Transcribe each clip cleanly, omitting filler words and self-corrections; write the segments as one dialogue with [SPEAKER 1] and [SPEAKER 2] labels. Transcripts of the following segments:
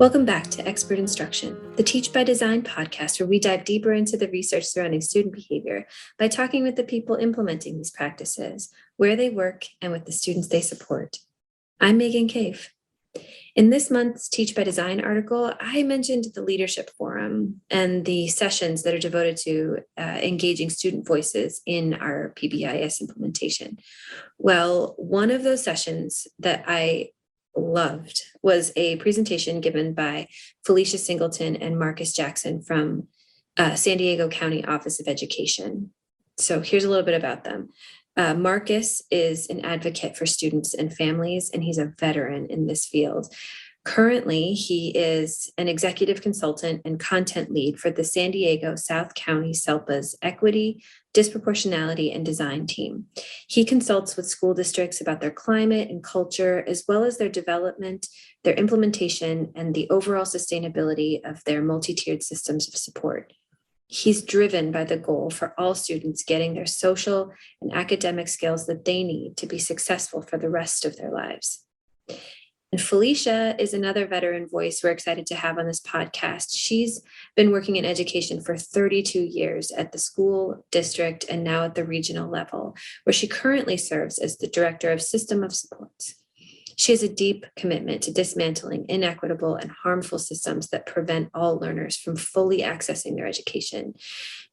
[SPEAKER 1] Welcome back to Expert Instruction, the Teach by Design podcast, where we dive deeper into the research surrounding student behavior by talking with the people implementing these practices, where they work, and with the students they support. I'm Megan Cave. In this month's Teach by Design article, I mentioned the Leadership Forum and the sessions that are devoted to engaging student voices in our PBIS implementation. Well, one of those sessions that I loved was a presentation given by Felicia Singleton and Marcus Jackson from San Diego County Office of Education. So here's a little bit about them. Marcus is an advocate for students and families, and he's a veteran in this field. Currently, he is an executive consultant and content lead for the San Diego South County SELPA's Equity, Disproportionality, and Design team. He consults with school districts about their climate and culture, as well as their development, their implementation, and the overall sustainability of their multi-tiered systems of support. He's driven by the goal for all students getting their social and academic skills that they need to be successful for the rest of their lives. And Felicia is another veteran voice we're excited to have on this podcast. She's been working in education for 32 years at the school, district, and now at the regional level, where she currently serves as the Director of System of Supports. She has a deep commitment to dismantling inequitable and harmful systems that prevent all learners from fully accessing their education.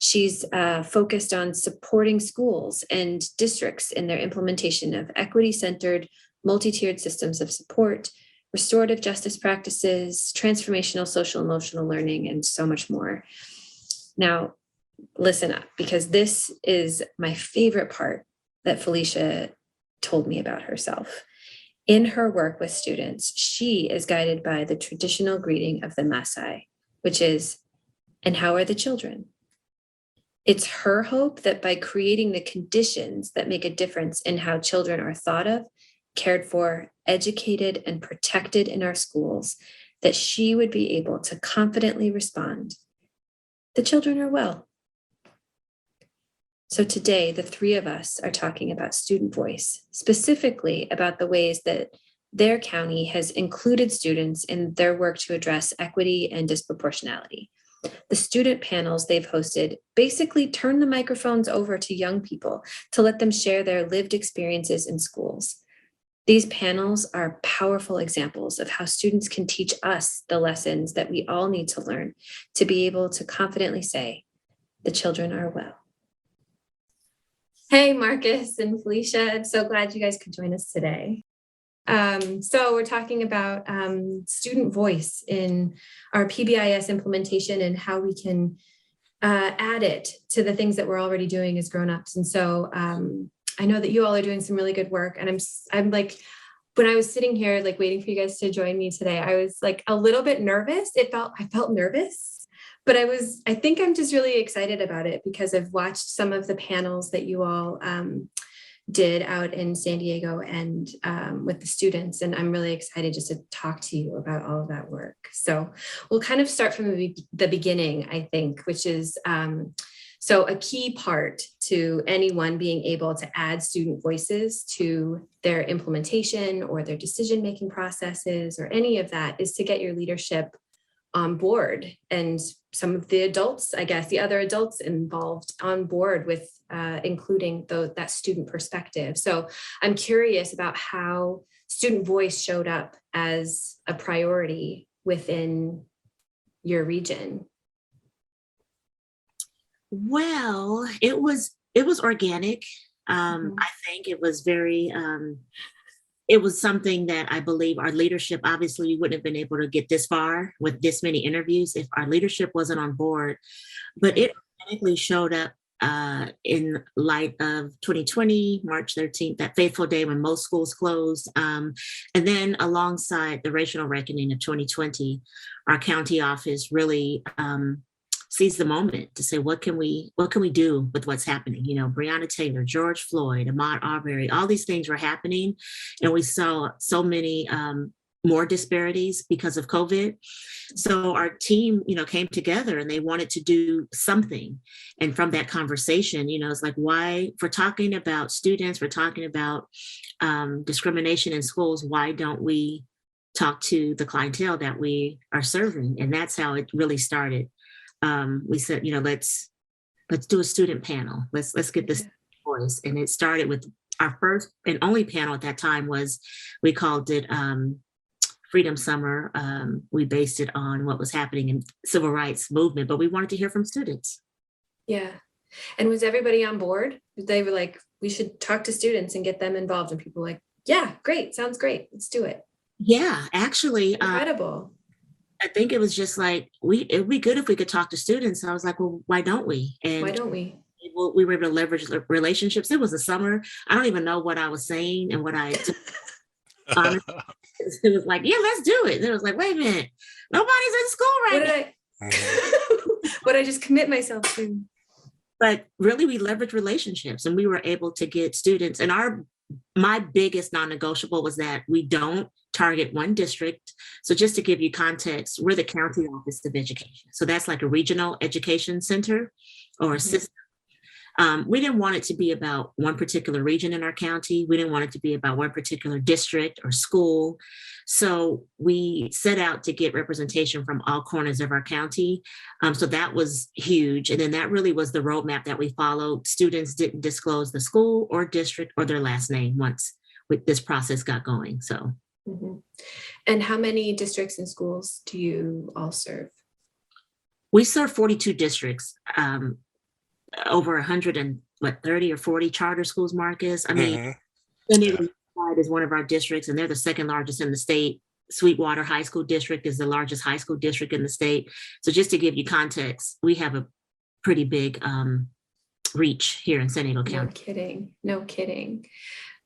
[SPEAKER 1] She's focused on supporting schools and districts in their implementation of equity-centered, multi-tiered systems of support, restorative justice practices, transformational social emotional learning, and so much more. Now, listen up, because this is my favorite part that Felicia told me about herself. In her work with students, she is guided by the traditional greeting of the Maasai, which is, "And how are the children?" It's her hope that by creating the conditions that make a difference in how children are thought of, cared for, educated, and protected in our schools, that she would be able to confidently respond, "The children are well." So today, the three of us are talking about student voice, specifically about the ways that their county has included students in their work to address equity and disproportionality. The student panels they've hosted basically turn the microphones over to young people to let them share their lived experiences in schools. These panels are powerful examples of how students can teach us the lessons that we all need to learn to be able to confidently say, "The children are well." Hey, Marcus and Felicia, I'm so glad you guys could join us today. So we're talking about student voice in our PBIS implementation and how we can add it to the things that we're already doing as grown-ups. And so I know that you all are doing some really good work, and I'm like, when I was sitting here, like waiting for you guys to join me today, I was like a little bit nervous. I felt nervous, but I think I'm just really excited about it because I've watched some of the panels that you all did out in San Diego and with the students, and I'm really excited just to talk to you about all of that work. So we'll kind of start from the beginning, I think, which is so a key part to anyone being able to add student voices to their implementation or their decision-making processes or any of that is to get your leadership on board and some of the adults, I guess, the other adults involved on board with including that student perspective. So I'm curious about how student voice showed up as a priority within your region.
[SPEAKER 2] Well, it was organic. I think it was very, it was something that I believe our leadership, obviously, we wouldn't have been able to get this far with this many interviews if our leadership wasn't on board. But it organically showed up in light of 2020, March 13th, that fateful day when most schools closed. And then alongside the racial reckoning of 2020, our county office really seize the moment to say, what can we do with what's happening? You know, Breonna Taylor, George Floyd, Ahmaud Arbery, all these things were happening. And we saw so many more disparities because of COVID. So our team, came together and they wanted to do something. And from that conversation, it's like, why, if we're talking about students, we're talking about discrimination in schools, why don't we talk to the clientele that we are serving. And that's how it really started. We said, let's do a student panel. Let's get this voice. And it started with our first and only panel at that time we called it Freedom Summer. We based it on what was happening in civil rights movement, but we wanted to hear from students.
[SPEAKER 1] Yeah. And was everybody on board? They were like, we should talk to students and get them involved. And people were like, yeah, great. Sounds great. Let's do it.
[SPEAKER 2] Yeah, actually.
[SPEAKER 1] Incredible.
[SPEAKER 2] I think it was just like, it'd be good if we could talk to students. I was like, well, why don't we? And
[SPEAKER 1] why don't we?
[SPEAKER 2] We were able to leverage relationships. It was a summer. I don't even know what I was saying and what I honestly, it was like, yeah, let's do it. And it was like, wait a minute, nobody's in school right now.
[SPEAKER 1] What I just commit myself to?
[SPEAKER 2] But really, we leveraged relationships, and we were able to get students. And my biggest non-negotiable was that we don't target one district. So just to give you context, we're the County Office of Education. So that's like a regional education center or a system. We didn't want it to be about one particular region in our county. We didn't want it to be about one particular district or school. So we set out to get representation from all corners of our county. So that was huge. And then that really was the roadmap that we followed. Students didn't disclose the school or district or their last name once this process got going. So.
[SPEAKER 1] And how many districts and schools do you all serve?
[SPEAKER 2] We serve 42 districts. Over 130 or 40 charter schools, Marcus. I mean, San Diego is one of our districts, and they're the second largest in the state. Sweetwater High School District is the largest high school district in the state. So just to give you context, we have a pretty big reach here in San Diego County.
[SPEAKER 1] No kidding.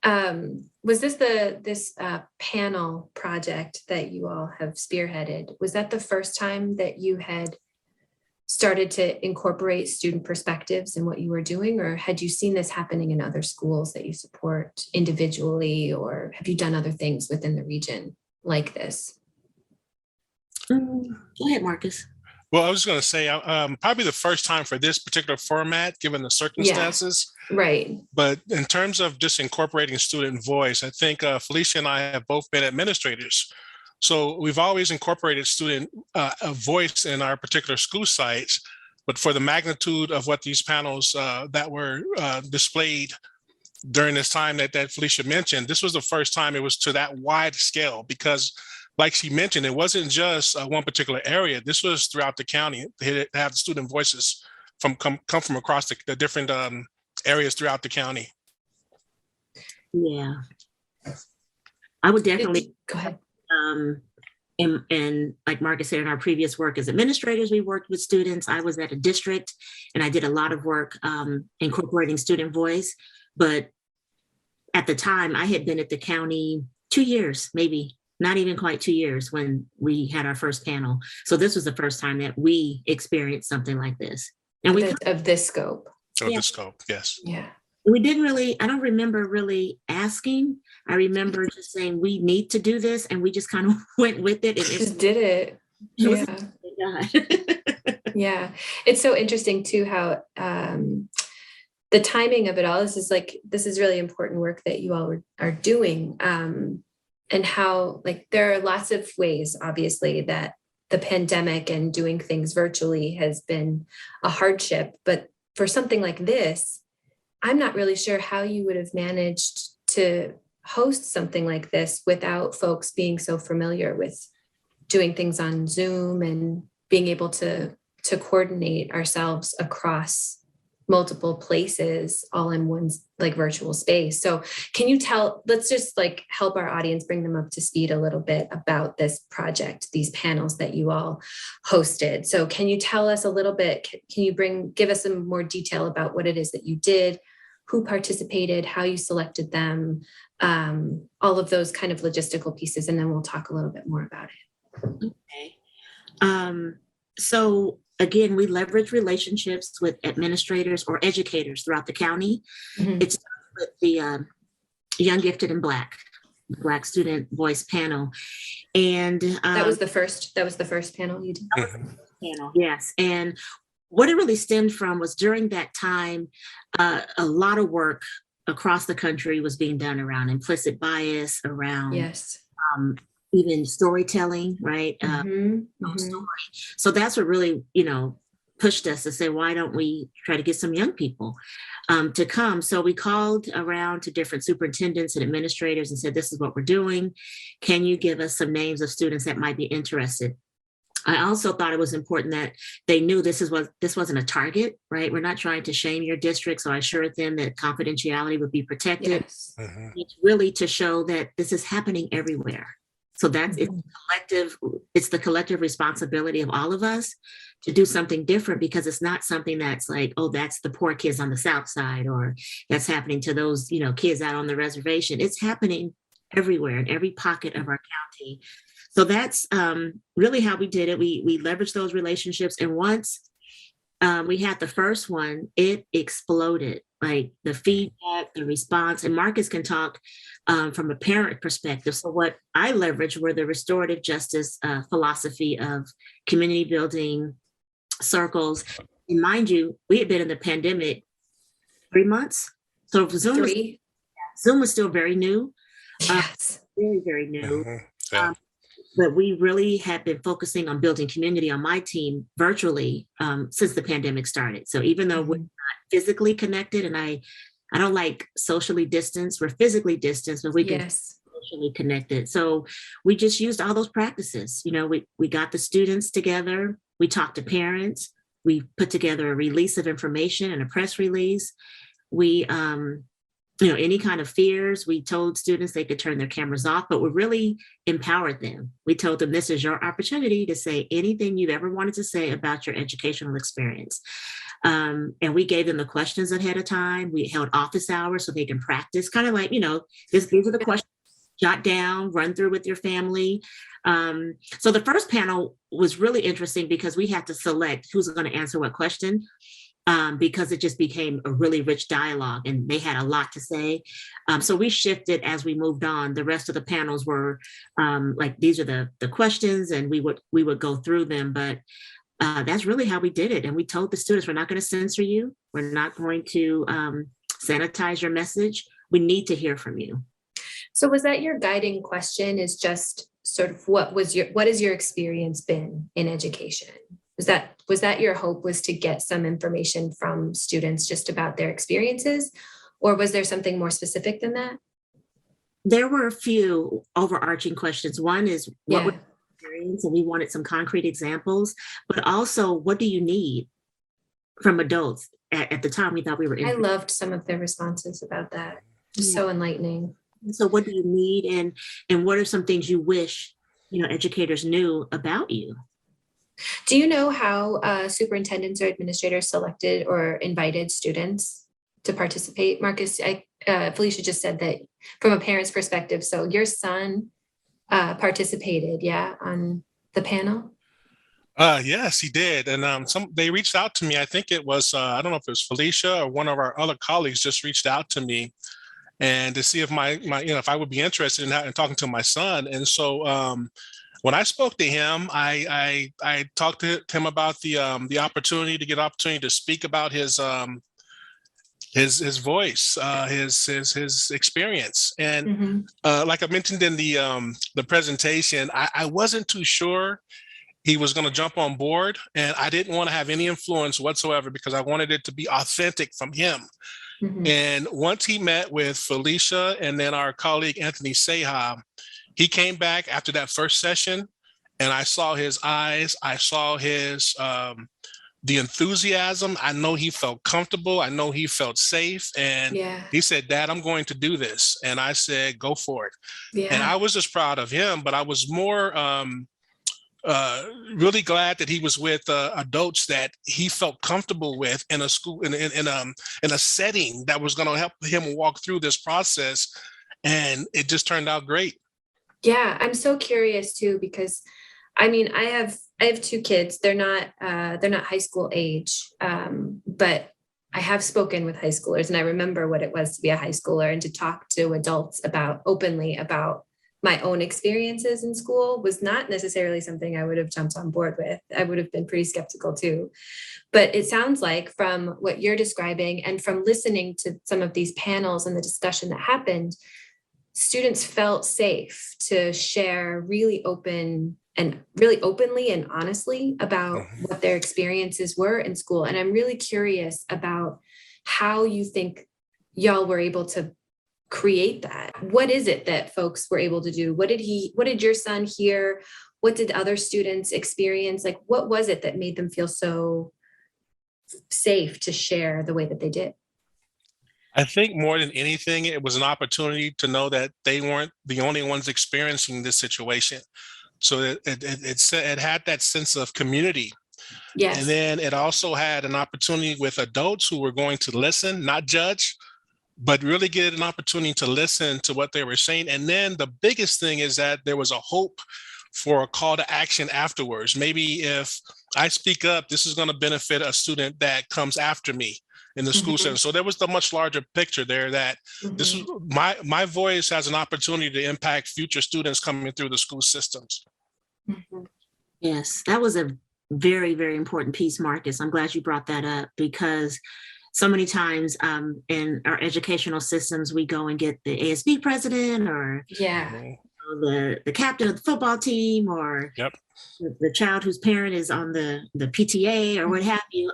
[SPEAKER 1] Was this panel project that you all have spearheaded? Was that the first time that you had started to incorporate student perspectives in what you were doing, or had you seen this happening in other schools that you support individually, or have you done other things within the region like this?
[SPEAKER 2] Go ahead, Marcus.
[SPEAKER 3] Well, I was going to say probably the first time for this particular format, given the circumstances.
[SPEAKER 1] Yeah, right.
[SPEAKER 3] But in terms of just incorporating student voice, I think Felicia and I have both been administrators. So we've always incorporated student voice in our particular school sites, but for the magnitude of what these panels that were displayed during this time that Felicia mentioned, this was the first time it was to that wide scale, because like she mentioned, it wasn't just one particular area. This was throughout the county. They have student voices come from across the different areas throughout the county.
[SPEAKER 2] Yeah, I would definitely
[SPEAKER 1] go ahead.
[SPEAKER 2] And like Marcus said, in our previous work as administrators, we worked with students. I was at a district and I did a lot of work incorporating student voice. But at the time, I had been at the county 2 years, maybe not even quite 2 years, when we had our first panel. So this was the first time that we experienced something like this. And
[SPEAKER 1] of this scope.
[SPEAKER 3] This scope, yes.
[SPEAKER 1] Yeah.
[SPEAKER 2] We didn't really, I don't remember really asking. I remember just saying, we need to do this. And we just kind of went with it. And
[SPEAKER 1] just did it. Yeah. It's so interesting too, how the timing of it all, this is really important work that you all are doing. And how there are lots of ways, obviously, that the pandemic and doing things virtually has been a hardship. But for something like this, I'm not really sure how you would have managed to host something like this without folks being so familiar with doing things on Zoom and being able to coordinate ourselves across multiple places all in one virtual space. So can you let's just help our audience, bring them up to speed a little bit about this project, these panels that you all hosted. So can you tell us a little bit, can you give us some more detail about what it is that you did, who participated, how you selected them, all of those kind of logistical pieces, and then we'll talk a little bit more about it.
[SPEAKER 2] Okay. So again, we leverage relationships with administrators or educators throughout the county. It started with the Young, Gifted, and Black Student Voice panel. And
[SPEAKER 1] that was the first panel you did?
[SPEAKER 2] Panel, yes. And what it really stemmed from was during that time, a lot of work across the country was being done around implicit bias, around even storytelling, right?
[SPEAKER 1] Mhm.
[SPEAKER 2] So that's what really, pushed us to say, why don't we try to get some young people to come? So we called around to different superintendents and administrators and said, this is what we're doing. Can you give us some names of students that might be interested? I also thought it was important that they knew this wasn't a target, right? We're not trying to shame your district. So I assured them that confidentiality would be protected.
[SPEAKER 1] Yes.
[SPEAKER 2] It's really to show that this is happening everywhere. So it's the collective responsibility of all of us to do something different, because it's not something that's like, oh, that's the poor kids on the South Side, or that's happening to those, kids out on the reservation. It's happening everywhere in every pocket of our county. So that's really how we did it. We leveraged those relationships. And once we had the first one, it exploded. Like the feedback, the response, and Marcus can talk from a parent perspective. So what I leveraged were the restorative justice philosophy of community building circles. And mind you, we had been in the pandemic 3 months. So Zoom was still very new.
[SPEAKER 1] Yes.
[SPEAKER 2] Very, very new.
[SPEAKER 3] Yeah.
[SPEAKER 2] But we really have been focusing on building community on my team virtually since the pandemic started. So even though we're not physically connected, and I don't like socially distanced, we're physically distanced, but we can socially connected. So we just used all those practices. We got the students together, we talked to parents, we put together a release of information and a press release. We any kind of fears, we told students they could turn their cameras off, but we really empowered them. We told them, this is your opportunity to say anything you've ever wanted to say about your educational experience. And we gave them the questions ahead of time. We held office hours so they can practice, kind of like, these are the questions, jot down, run through with your family. So the first panel was really interesting because we had to select who's going to answer what question. Because it just became a really rich dialogue and they had a lot to say. So we shifted as we moved on. The rest of the panels were like, these are the questions, and we would go through them. But that's really how we did it. And we told the students, we're not going to censor you. We're not going to sanitize your message. We need to hear from you.
[SPEAKER 1] So was that your guiding question, is just sort of what has your experience been in education? Was that your hope, was to get some information from students just about their experiences, or was there something more specific than that?
[SPEAKER 2] There were a few overarching questions. One is, what was your experience? And we wanted some concrete examples, but also, what do you need from adults? At the time, we thought we were
[SPEAKER 1] I loved some of their responses about that. Just so enlightening.
[SPEAKER 2] So what do you need, and what are some things you wish educators knew about you?
[SPEAKER 1] Do you know how superintendents or administrators selected or invited students to participate? Marcus, Felicia just said that from a parent's perspective. So your son participated, on the panel?
[SPEAKER 3] Yes, he did. And they reached out to me. I think it was, I don't know if it was Felicia or one of our other colleagues just reached out to me and to see if if I would be interested in talking to my son. And so when I spoke to him, I talked to him about the opportunity to speak about his voice, his experience, and like I mentioned in the presentation, I wasn't too sure he was going to jump on board, and I didn't want to have any influence whatsoever because I wanted it to be authentic from him. And once he met with Felicia and then our colleague Anthony Seha, he came back after that first session, and I saw his eyes. I saw his the enthusiasm. I know he felt comfortable. I know he felt safe. And he said, "Dad, I'm going to do this." And I said, "Go for it." And I was just proud of him, but I was more really glad that he was with adults that he felt comfortable with in a school, in a setting that was going to help him walk through this process. And it just turned out great.
[SPEAKER 1] Yeah, I'm so curious too, because I mean, I have 2 kids. They're not high school age, but I have spoken with high schoolers, and I remember what it was to be a high schooler and to talk to adults openly about my own experiences in school was not necessarily something I would have jumped on board with. I would have been pretty skeptical too. But it sounds like from what you're describing and from listening to some of these panels and the discussion that happened, students felt safe to share really openly and honestly about what their experiences were in school. And I'm really curious about how you think y'all were able to create that. What is it that folks were able to do? What did your son hear? What did other students experience? Like, what was it that made them feel so safe to share the way that they did?
[SPEAKER 3] I think more than anything, it was an opportunity to know that they weren't the only ones experiencing this situation. So it had that sense of community.
[SPEAKER 1] Yes.
[SPEAKER 3] And then it also had an opportunity with adults who were going to listen, not judge, but really get an opportunity to listen to what they were saying. And then the biggest thing is that there was a hope for a call to action afterwards. Maybe if I speak up, this is going to benefit a student that comes after me in the school setting. So there was the much larger picture there that this is my voice has an opportunity to impact future students coming through the school systems.
[SPEAKER 2] Yes, that was a very, very important piece, Marcus. I'm glad you brought that up, because so many times in our educational systems, we go and get the ASB president or the captain of the football team, or the child whose parent is on the PTA or what have you.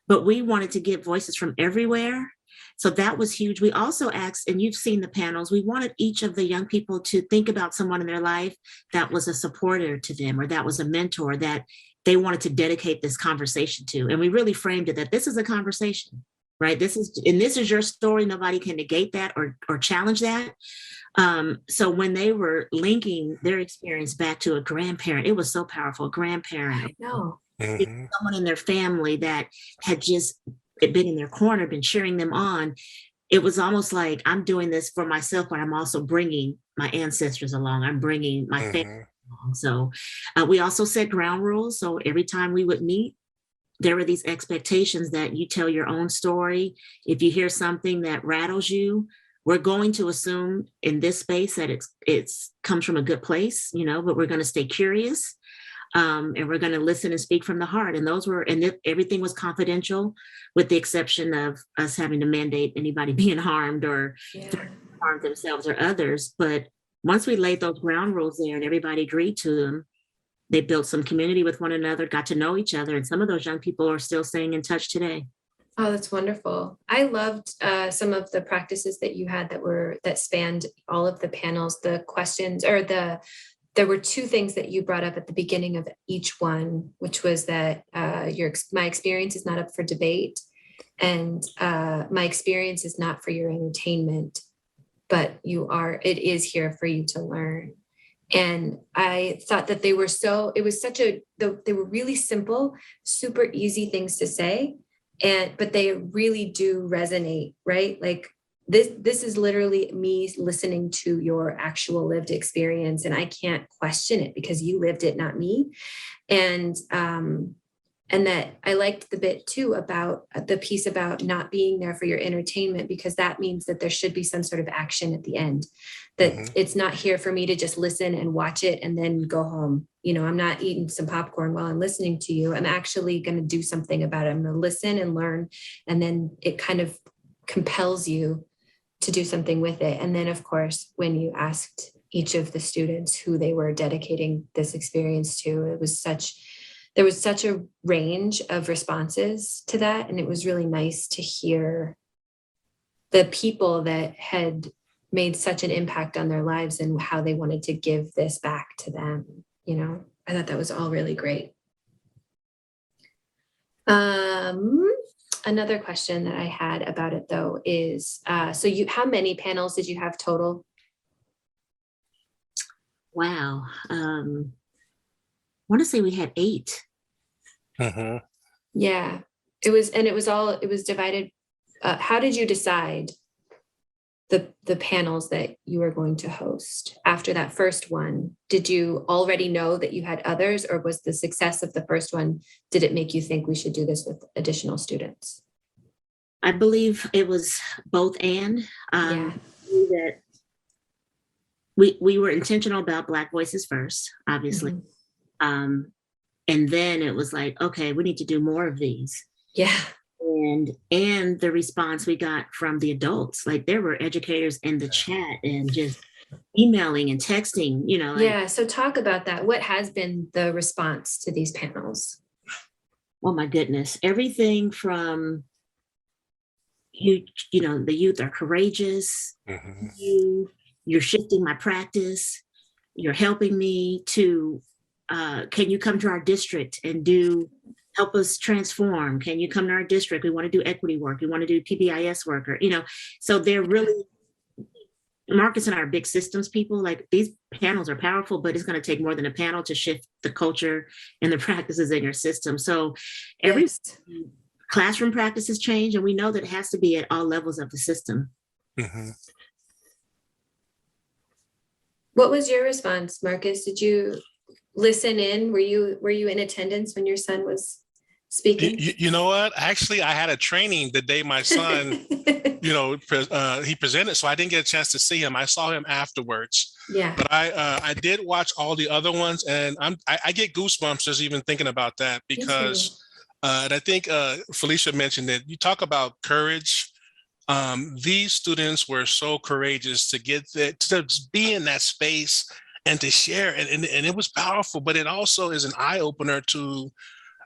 [SPEAKER 2] But we wanted to get voices from everywhere. So that was huge. We also asked, and you've seen the panels, we wanted each of the young people to think about someone in their life that was a supporter to them, or that was a mentor that they wanted to dedicate this conversation to. And we really framed it that this is a conversation, right? This is your story. Nobody can negate that or challenge that. So when they were linking their experience back to a grandparent, it was so powerful. Grandparent,
[SPEAKER 1] I know.
[SPEAKER 2] Someone in their family that had just been in their corner, been cheering them on. It was almost like, I'm doing this for myself, but I'm also bringing my ancestors along. I'm bringing my family along. So we also set ground rules. So every time we would meet, there were these expectations that you tell your own story. If you hear something that rattles you, we're going to assume in this space that it's comes from a good place, but we're going to stay curious. And we're going to listen and speak from the heart. And everything was confidential, with the exception of us having to mandate anybody being harmed or harm themselves or others. But once we laid those ground rules there and everybody agreed to them, they built some community with one another, got to know each other. And some of those young people are still staying in touch today.
[SPEAKER 1] Oh, that's wonderful. I loved some of the practices that you had that spanned all of the panels, the questions, or there were two things that you brought up at the beginning of each one, which was that my experience is not up for debate, and my experience is not for your entertainment, but it is here for you to learn. And I thought that they were they were really simple, super easy things to say, but they really do resonate, right? Like, this is literally me listening to your actual lived experience, and I can't question it because you lived it, not me. And that I liked the bit too about the piece about not being there for your entertainment, because that means that there should be some sort of action at the end, that it's not here for me to just listen and watch it and then go home. I'm not eating some popcorn while I'm listening to you. I'm actually going to do something about it. I'm going to listen and learn. And then it kind of compels you to do something with it. And then, of course, when you asked each of the students who they were dedicating this experience to, there was such a range of responses to that. And it was really nice to hear the people that had made such an impact on their lives and how they wanted to give this back to them. I thought that was all really great. Another question that I had about it, though, is how many panels did you have total?
[SPEAKER 2] Wow. I want to say we had 8.
[SPEAKER 1] Yeah, it was divided. How did you decide the panels that you were going to host after that first one? Did you already know that you had others, or was the success of the first one, did it make you think we should do this with additional students?
[SPEAKER 2] I believe it was both and. That we were intentional about Black voices first, obviously. And then it was like, okay, we need to do more of these.
[SPEAKER 1] Yeah.
[SPEAKER 2] and the response we got from the adults. Like there were educators in the chat and just emailing and texting,
[SPEAKER 1] Yeah, so talk about that. What has been the response to these panels?
[SPEAKER 2] Oh my goodness. Everything from the youth are courageous. You're shifting my practice. You're helping me to, can you come to our district and help us transform? Can you come to our district? We want to do equity work. We want to do PBIS work, so they're really, Marcus and I are big systems people. Like these panels are powerful, but it's going to take more than a panel to shift the culture and the practices in your system. So every classroom practices change, and we know that it has to be at all levels of the system.
[SPEAKER 1] What was your response, Marcus? Did you listen in? Were you in attendance when your son was speaking?
[SPEAKER 3] You know what? Actually, I had a training the day my son, he presented, so I didn't get a chance to see him. I saw him afterwards.
[SPEAKER 1] Yeah.
[SPEAKER 3] But I did watch all the other ones, and I get goosebumps just even thinking about that, because and I think Felicia mentioned it. You talk about courage. These students were so courageous to to be in that space and to share, and it was powerful. But it also is an eye opener to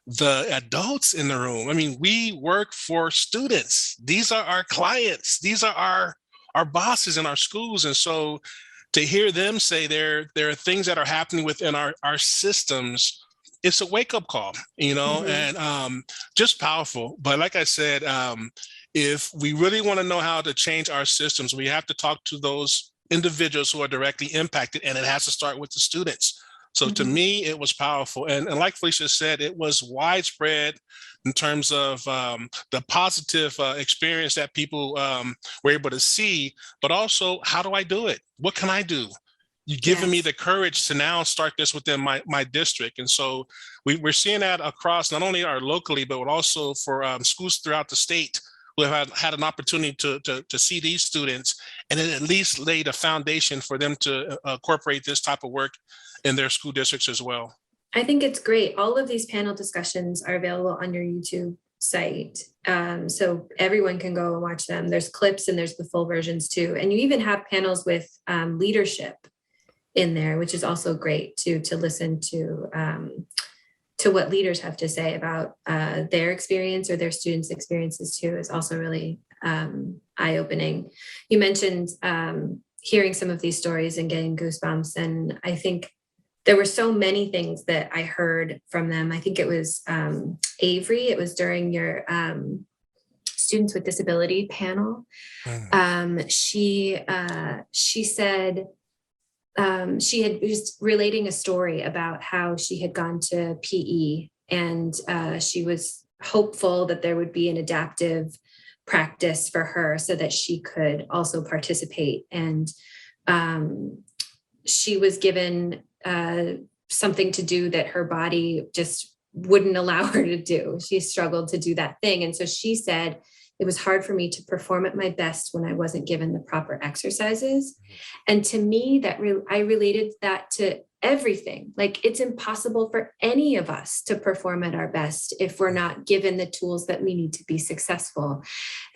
[SPEAKER 3] the adults in the room. I mean, we work for students. These are our clients. These are our bosses in our schools. And so to hear them say there are things that are happening within our systems, it's a wake-up call, and just powerful. But like I said, if we really want to know how to change our systems, we have to talk to those individuals who are directly impacted, and it has to start with the students. So to me, it was powerful. And like Felicia said, it was widespread in terms of the positive experience that people were able to see, but also, how do I do it? What can I do? You've given me the courage to now start this within my district. And so we're seeing that across not only our locally, but also for schools throughout the state who have had an opportunity to see these students, and it at least laid a foundation for them to incorporate this type of work in their school districts as well.
[SPEAKER 1] I think it's great. All of these panel discussions are available on your YouTube site. So everyone can go and watch them. There's clips and there's the full versions too. And you even have panels with leadership in there, which is also great to listen to what leaders have to say about their experience or their students' experiences too, is also really eye-opening. You mentioned hearing some of these stories and getting goosebumps. And I think there were so many things that I heard from them. I think it was Avery. It was during your Students with Disability panel. She said she was relating a story about how she had gone to PE, and she was hopeful that there would be an adaptive practice for her so that she could also participate. And she was given something to do that her body just wouldn't allow her to do. She struggled to do that thing. And so she said, it was hard for me to perform at my best when I wasn't given the proper exercises. And to me, I related that to everything. Like, it's impossible for any of us to perform at our best if we're not given the tools that we need to be successful.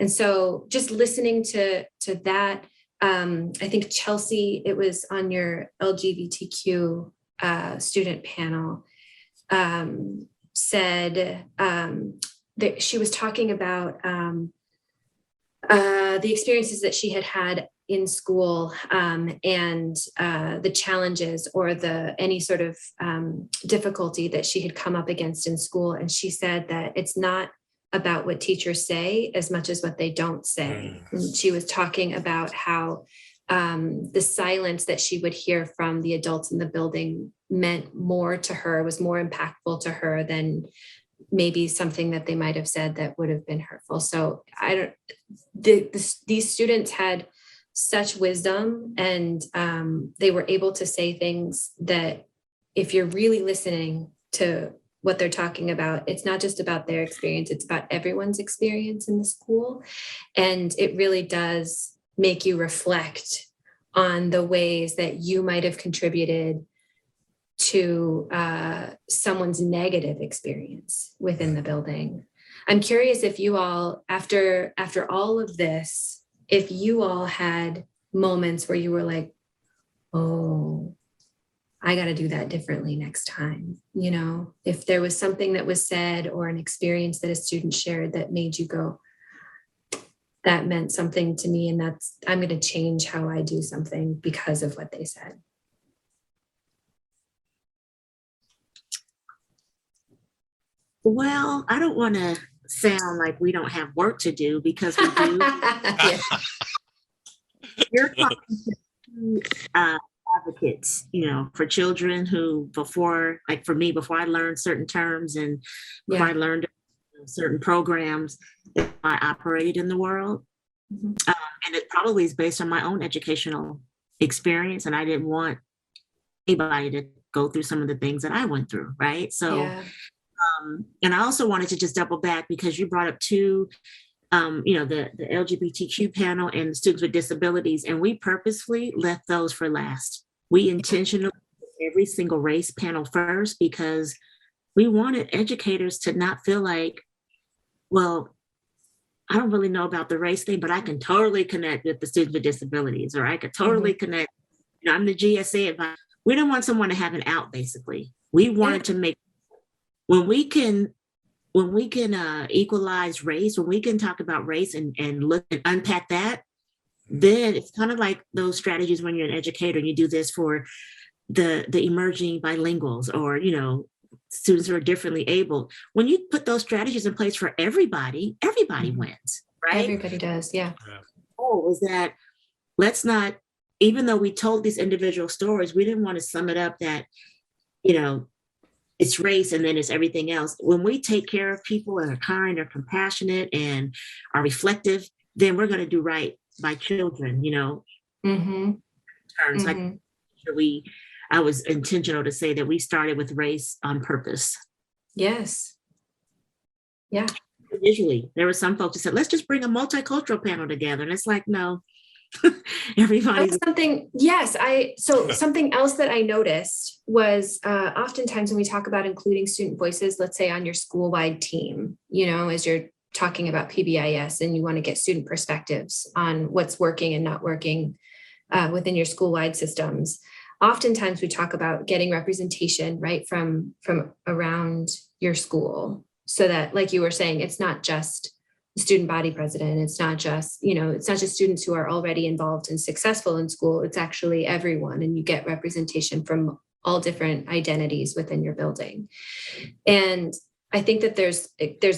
[SPEAKER 1] And so just listening to that, I think Chelsea, it was on your LGBTQ student panel, said that she was talking about the experiences that she had had in school, and the challenges or any sort of difficulty that she had come up against in school. And she said that it's not about what teachers say as much as what they don't say. And she was talking about how the silence that she would hear from the adults in the building meant more to her, was more impactful to her than maybe something that they might have said that would have been hurtful. So these students had such wisdom, and they were able to say things that, if you're really listening to what they're talking about, it's not just about their experience, it's about everyone's experience in the school. And it really does make you reflect on the ways that you might have contributed to someone's negative experience within the building. I'm curious if you all, after all of this, if you all had moments where you were like, oh, I got to do that differently next time. If there was something that was said or an experience that a student shared that made you go, that meant something to me, and I'm going to change how I do something because of what they said.
[SPEAKER 2] Well, I don't want to sound like we don't have work to do, because we do.
[SPEAKER 1] Yeah.
[SPEAKER 2] You're talking to advocates, for children who before I learned certain terms and before I learned certain programs, I operated in the world.
[SPEAKER 1] Mm-hmm.
[SPEAKER 2] And it probably is based on my own educational experience. And I didn't want anybody to go through some of the things that I went through, right? So, and I also wanted to just double back, because you brought up two, the LGBTQ panel and the students with disabilities, and we purposefully left those for last. We intentionally put every single race panel first, because we wanted educators to not feel like, well, I don't really know about the race thing, but I can totally connect with the students with disabilities, or I could totally connect. I'm the GSA advisor. We don't want someone to have an out, basically. We wanted to make, when we can equalize race, when we can talk about race and look and unpack that, then it's kind of like those strategies when you're an educator and you do this for the emerging bilinguals, or, students who are differently able. When you put those strategies in place for everybody wins, right?
[SPEAKER 1] Everybody does, yeah.
[SPEAKER 2] Was that, let's not, even though we told these individual stories, we didn't want to sum it up that, it's race and then it's everything else. When we take care of people and are kind or compassionate and are reflective, then we're going to do right by children, terms. I was intentional to say that we started with race on purpose.
[SPEAKER 1] Yes. Yeah.
[SPEAKER 2] Visually, there were some folks who said, let's just bring a multicultural panel together. And it's like, no, everybody's
[SPEAKER 1] something. Yes. Something else that I noticed was oftentimes when we talk about including student voices, let's say on your school-wide team, as you're talking about PBIS and you want to get student perspectives on what's working and not working within your school-wide systems. Oftentimes we talk about getting representation, right, from around your school, so that, like you were saying, it's not just the student body president. It's not just, it's not just students who are already involved and successful in school. It's actually everyone, and you get representation from all different identities within your building. And I think that there's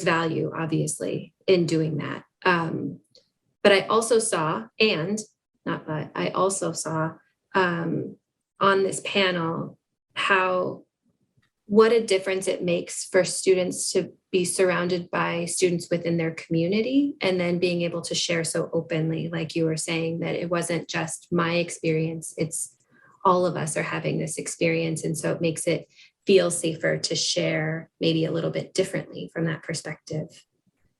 [SPEAKER 1] value, obviously, in doing that. But I also saw, on this panel, what a difference it makes for students to be surrounded by students within their community, and then being able to share so openly, like you were saying, that it wasn't just my experience, it's all of us are having this experience. And so it makes it feel safer to share maybe a little bit differently from that perspective.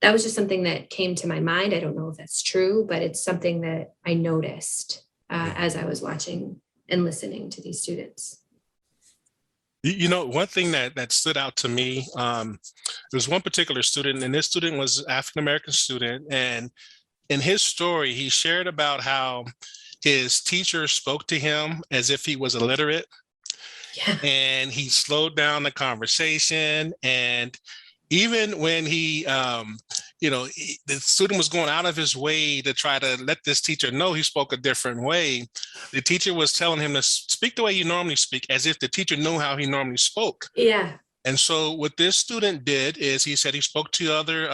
[SPEAKER 1] That was just something that came to my mind. I don't know if that's true, but it's something that I noticed as I was watching and listening to these students.
[SPEAKER 3] One thing that stood out to me, there was one particular student, and this student was an African-American student. And in his story, he shared about how his teacher spoke to him as if he was illiterate. Yeah. And he slowed down the conversation. And even when the student was going out of his way to try to let this teacher know he spoke a different way, the teacher was telling him to speak the way you normally speak, as if the teacher knew how he normally spoke.
[SPEAKER 1] Yeah. And
[SPEAKER 3] so what this student did is he said he spoke to other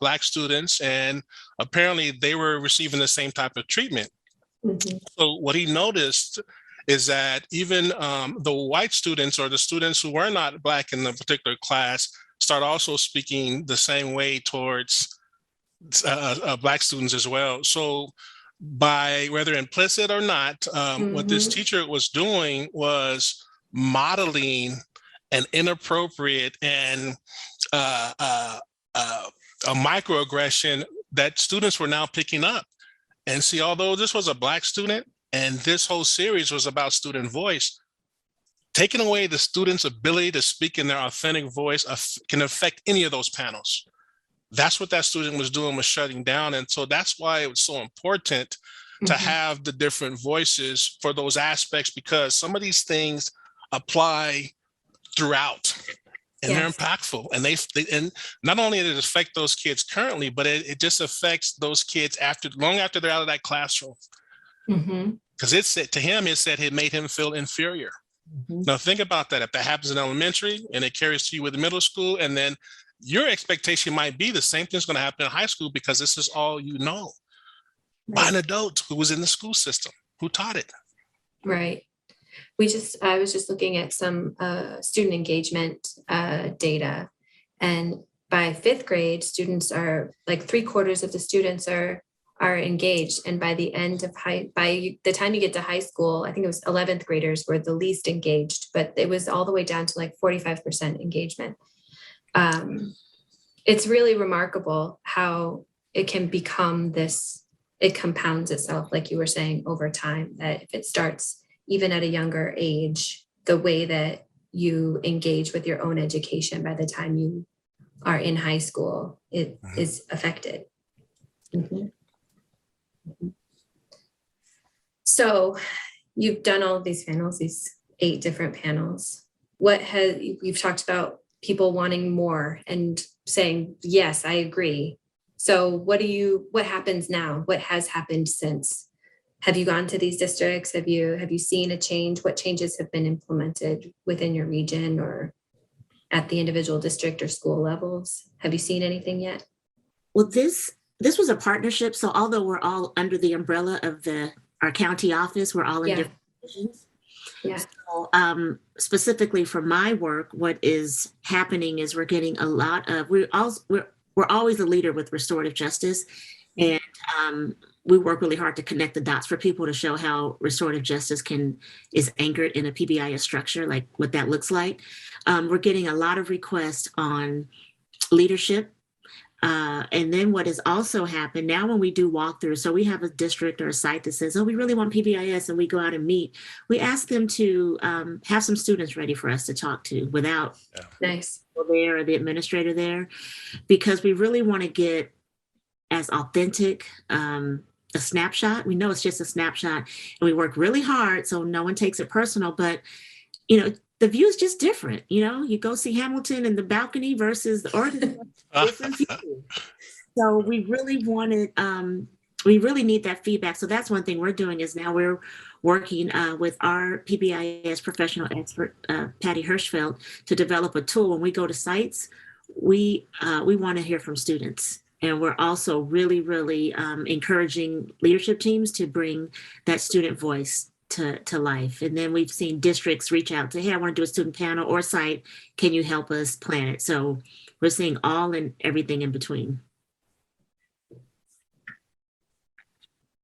[SPEAKER 3] Black students, and apparently they were receiving the same type of treatment. Mm-hmm. So what he noticed is that even the white students, or the students who were not Black in the particular class, start also speaking the same way towards Black students as well. So by whether implicit or not, what this teacher was doing was modeling an inappropriate and a microaggression that students were now picking up. And see, although this was a Black student and this whole series was about student voice, taking away the students' ability to speak in their authentic voice can affect any of those panels. that's what that student was doing, was shutting down. And so that's why it was so important to have the different voices for those aspects, because some of these things apply throughout and they're impactful. And and not only did it affect those kids currently, but it just affects those kids long after they're out of that classroom. Because it said to him, it made him feel inferior. Now think about that. If that happens in elementary and it carries to you with middle school, and then your expectation might be the same thing's going to happen in high school, because this is all you know by an adult who was in the school system, who taught it.
[SPEAKER 1] Right. I was just looking at some student engagement data, and by 5th grade, students are like 3/4 of the students are engaged. And by the end of by the time you get to high school, I think it was 11th graders were the least engaged, but it was all the way down to like 45% engagement. It's really remarkable how it can become this, it compounds itself, like you were saying, over time, that if it starts even at a younger age, the way that you engage with your own education by the time you are in high school, it is affected. So you've done all of these panels, these 8 different panels. You've talked about people wanting more and saying, yes, I agree. So what happens now? What has happened since? Have you gone to these districts? Have you seen a change? What changes have been implemented within your region or at the individual district or school levels? Have you seen anything yet?
[SPEAKER 2] Well, this was a partnership. So although we're all under the umbrella of our county office, we're all in different divisions.
[SPEAKER 1] Yeah.
[SPEAKER 2] So, specifically for my work, what is happening is we're getting a lot of, we're always a leader with restorative justice. And we work really hard to connect the dots for people to show how restorative justice is anchored in a PBIS structure, like what that looks like. We're getting a lot of requests on leadership. And then what has also happened now when we do walkthroughs, so we have a district or a site that says, oh, we really want PBIS, and we go out and meet. We ask them to have some students ready for us to talk to without there or the administrator there, because we really want to get as authentic a snapshot. We know it's just a snapshot, and we work really hard so no one takes it personal, but the view is just different. You go see Hamilton in the balcony versus the Oregon. Different view. So we really need that feedback. So that's one thing we're doing is now we're working with our PBIS professional expert, Patty Hirschfeld, to develop a tool. When we go to sites, we want to hear from students. And we're also really, really encouraging leadership teams to bring that student voice to life. And then we've seen districts reach out to, hey, I want to do a student panel or site. Can you help us plan it? So we're seeing all and everything in between.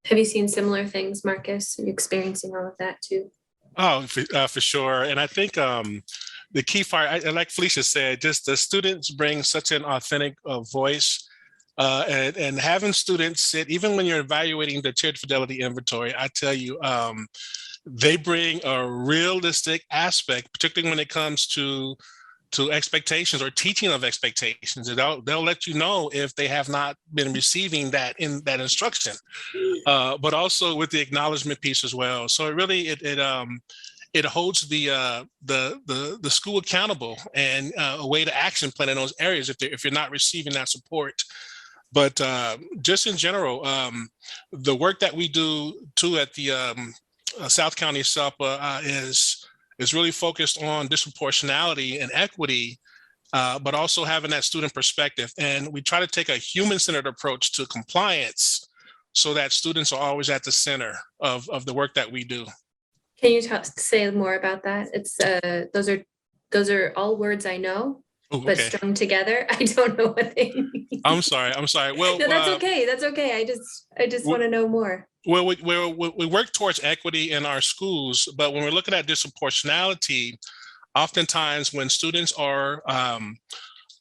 [SPEAKER 1] Have you seen similar things, Marcus? Are you experiencing all of that too?
[SPEAKER 3] Oh, for sure. And I think the key part, like Felicia said, just the students bring such an authentic voice. And having students sit, even when you're evaluating the tiered fidelity inventory, I tell you, they bring a realistic aspect, particularly when it comes to expectations or teaching of expectations. They'll let you know if they have not been receiving that instruction, but also with the acknowledgement piece as well. So it really it holds the school accountable and a way to action plan in those areas if you're not receiving that support. But just in general, the work that we do too at the South County SELPA is really focused on disproportionality and equity, but also having that student perspective. And we try to take a human-centered approach to compliance so that students are always at the center of the work that we do.
[SPEAKER 1] Can you say more about that? It's those are all words I know. Ooh, okay. But strung together, I don't know what they mean.
[SPEAKER 3] I'm sorry. Well,
[SPEAKER 1] no, that's okay. That's okay. I just want to know more.
[SPEAKER 3] Well, we work towards equity in our schools, but when we're looking at disproportionality, oftentimes when students are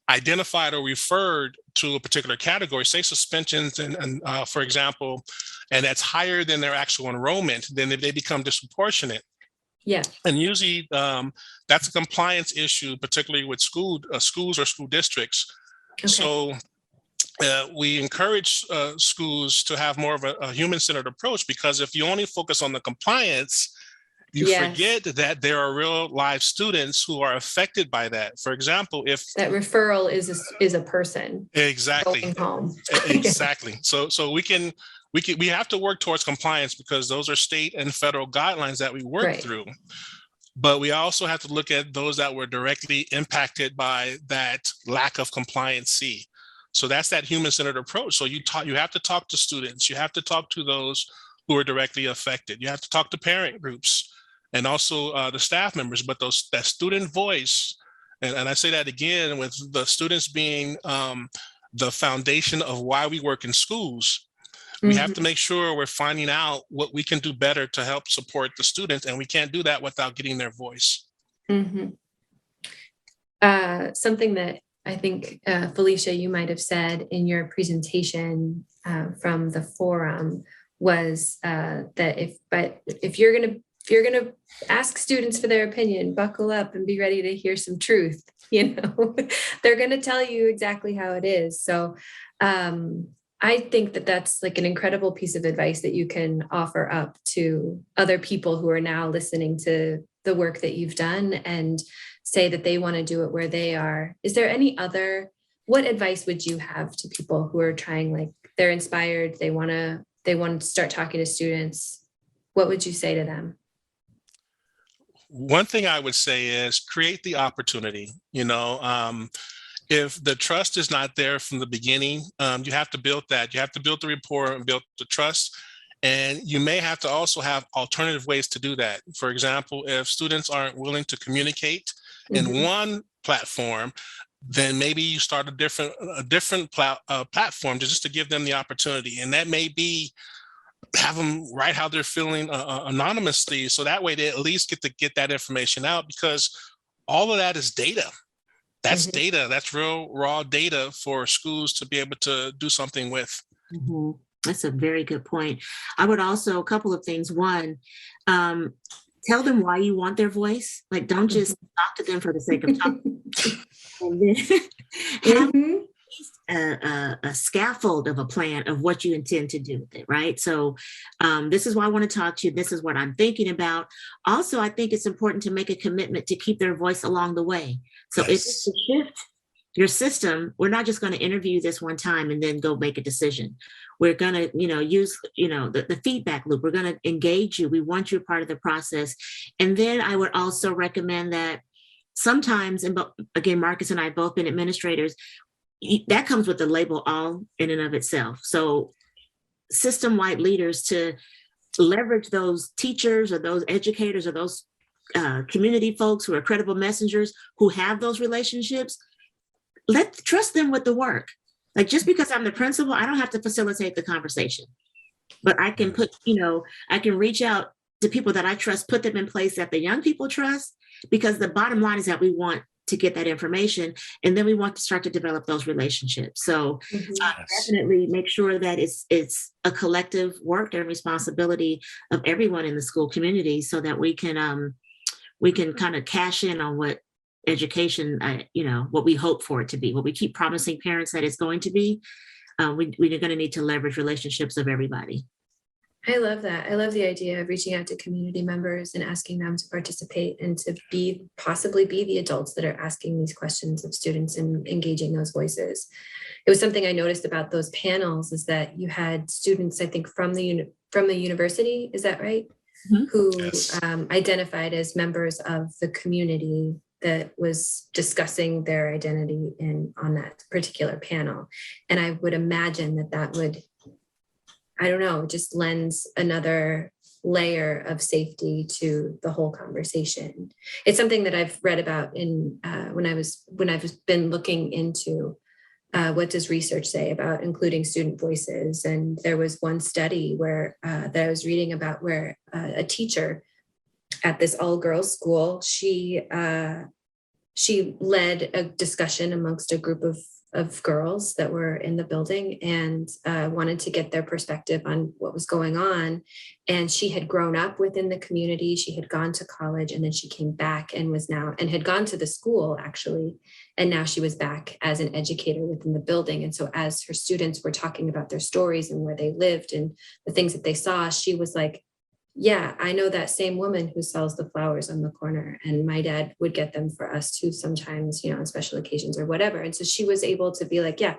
[SPEAKER 3] identified or referred to a particular category, say suspensions, and for example, and that's higher than their actual enrollment, then they become disproportionate.
[SPEAKER 1] Yeah.
[SPEAKER 3] And usually that's a compliance issue, particularly with schools or school districts. Okay. So we encourage schools to have more of a human-centered approach, because if you only focus on the compliance, you forget that there are real live students who are affected by that. For example, if
[SPEAKER 1] that referral is a person
[SPEAKER 3] exactly
[SPEAKER 1] going home.
[SPEAKER 3] exactly, so we have to work towards compliance, because those are state and federal guidelines that we work through. But we also have to look at those that were directly impacted by that lack of compliancy. So that's that human-centered approach. So you have to talk to students, you have to talk to those who are directly affected, you have to talk to parent groups and also the staff members. But that student voice, and I say that again, with the students being the foundation of why we work in schools, we have to make sure we're finding out what we can do better to help support the students, and we can't do that without getting their voice.
[SPEAKER 1] Something that I think, Felicia, you might have said in your presentation from the forum was that if you're gonna ask students for their opinion, buckle up and be ready to hear some truth. They're gonna tell you exactly how it is. So I think that that's like an incredible piece of advice that you can offer up to other people who are now listening to the work that you've done and say that they want to do it where they are. Is there what advice would you have to people who are trying, like they're inspired, they want to start talking to students? What would you say to them?
[SPEAKER 3] One thing I would say is create the opportunity. If the trust is not there from the beginning, you have to build that. You have to build the rapport and build the trust. And you may have to also have alternative ways to do that. For example, if students aren't willing to communicate in one platform, then maybe you start a different platform just to give them the opportunity. And that may be have them write how they're feeling anonymously. So that way they at least get that information out, because all of that is data. That's data. That's real raw data for schools to be able to do something with.
[SPEAKER 2] That's a very good point. I would also, a couple of things. One, tell them why you want their voice. Like, don't just talk to them for the sake of talking. And then have a scaffold of a plan of what you intend to do with it, right? So this is why I want to talk to you. This is what I'm thinking about. Also, I think it's important to make a commitment to keep their voice along the way. So if it's to shift your system, we're not just going to interview this one time and then go make a decision. We're going to, use, the feedback loop. We're going to engage you. We want you a part of the process. And then I would also recommend that sometimes, and again, Marcus and I have both been administrators, that comes with the label all in and of itself. So system-wide leaders to leverage those teachers or those educators or those community folks who are credible messengers who have those relationships, trust them with the work. Like, just because I'm the principal, I don't have to facilitate the conversation, but I can I can reach out to people that I trust, put them in place that the young people trust, because the bottom line is that we want to get that information, and then we want to start to develop those relationships. So definitely make sure that it's a collective work and responsibility of everyone in the school community, so that we can kind of cash in on what education, what we hope for it to be, what we keep promising parents that it's going to be. We're going to need to leverage relationships of everybody.
[SPEAKER 1] I love that. I love the idea of reaching out to community members and asking them to participate and to possibly be the adults that are asking these questions of students and engaging those voices. It was something I noticed about those panels, is that you had students, I think, from the university, is that right? Who identified as members of the community that was discussing their identity on that particular panel. And I would imagine that would, I don't know, just lends another layer of safety to the whole conversation. It's something that I've read about when I've been looking into what does research say about including student voices. And there was one study that I was reading about where a teacher at this all-girls school, she led a discussion amongst a group of of girls that were in the building and wanted to get their perspective on what was going on. And she had grown up within the community. She had gone to college, and then she came back and had gone to the school actually. And now she was back as an educator within the building. And so as her students were talking about their stories and where they lived and the things that they saw, she was like, yeah, I know that same woman who sells the flowers on the corner, and my dad would get them for us too sometimes, on special occasions or whatever. And so she was able to be like, yeah,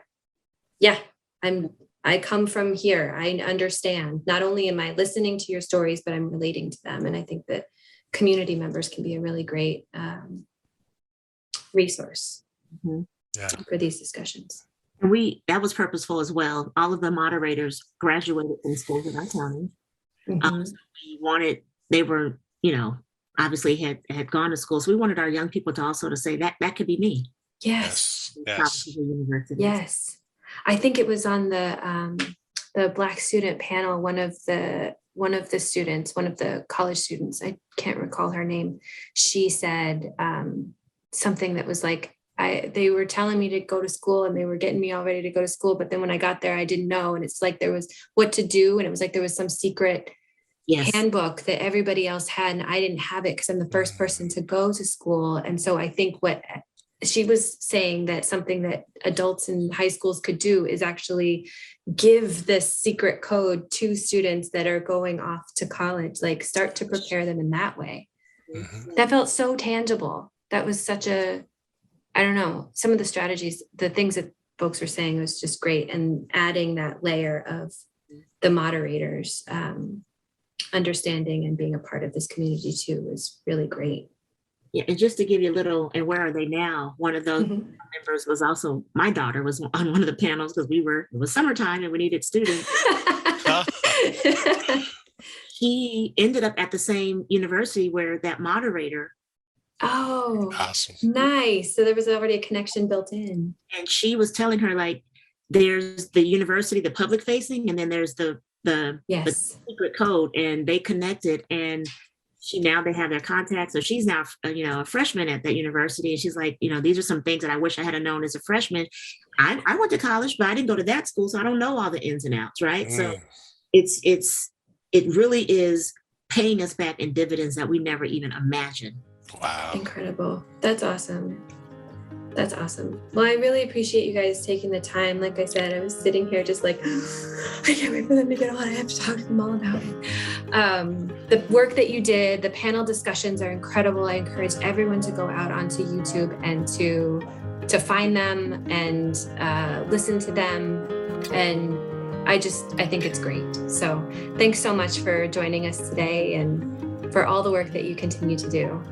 [SPEAKER 1] I come from here. I understand. Not only am I listening to your stories, but I'm relating to them. And I think that community members can be a really great resource for these discussions.
[SPEAKER 2] And that was purposeful as well. All of the moderators graduated from schools in our county. So they were, obviously had gone to school. So we wanted our young people to also to say that could be me.
[SPEAKER 1] Yes.
[SPEAKER 2] Yes.
[SPEAKER 1] I think it was on the Black student panel, one of the students, one of the college students, I can't recall her name. She said something that was like, they were telling me to go to school and they were getting me all ready to go to school. But then when I got there, I didn't know. And it's like there was what to do. And it was like there was some secret handbook that everybody else had. And I didn't have it because I'm the first person to go to school. And so I think what she was saying, that something that adults in high schools could do is actually give this secret code to students that are going off to college, like start to prepare them in that way. That felt so tangible. That was such I don't know, some of the strategies, the things that folks were saying was just great. And adding that layer of the moderators understanding and being a part of this community too was really great.
[SPEAKER 2] Yeah, and just to give you a little, and where are they now? One of those members was also, my daughter was on one of the panels because it was summertime and we needed students. She ended up at the same university where that moderator.
[SPEAKER 1] Oh,
[SPEAKER 3] awesome.
[SPEAKER 1] Nice. So there was already a connection built in. And
[SPEAKER 2] she was telling her, like, there's the university, the public facing, and then there's the secret code, and they connected, and they have their contacts. So she's now, a freshman at that university. And she's like, these are some things that I wish I had known as a freshman. I went to college, but I didn't go to that school. So I don't know all the ins and outs. Right. So it really is paying us back in dividends that we never even imagined.
[SPEAKER 3] Wow.
[SPEAKER 1] Incredible. That's awesome. That's awesome. Well, I really appreciate you guys taking the time. Like I said, I was sitting here just like, I can't wait for them to get on. I have to talk to them all about it. The work that you did, the panel discussions are incredible. I encourage everyone to go out onto YouTube and to find them and listen to them. And I think it's great. So thanks so much for joining us today and for all the work that you continue to do.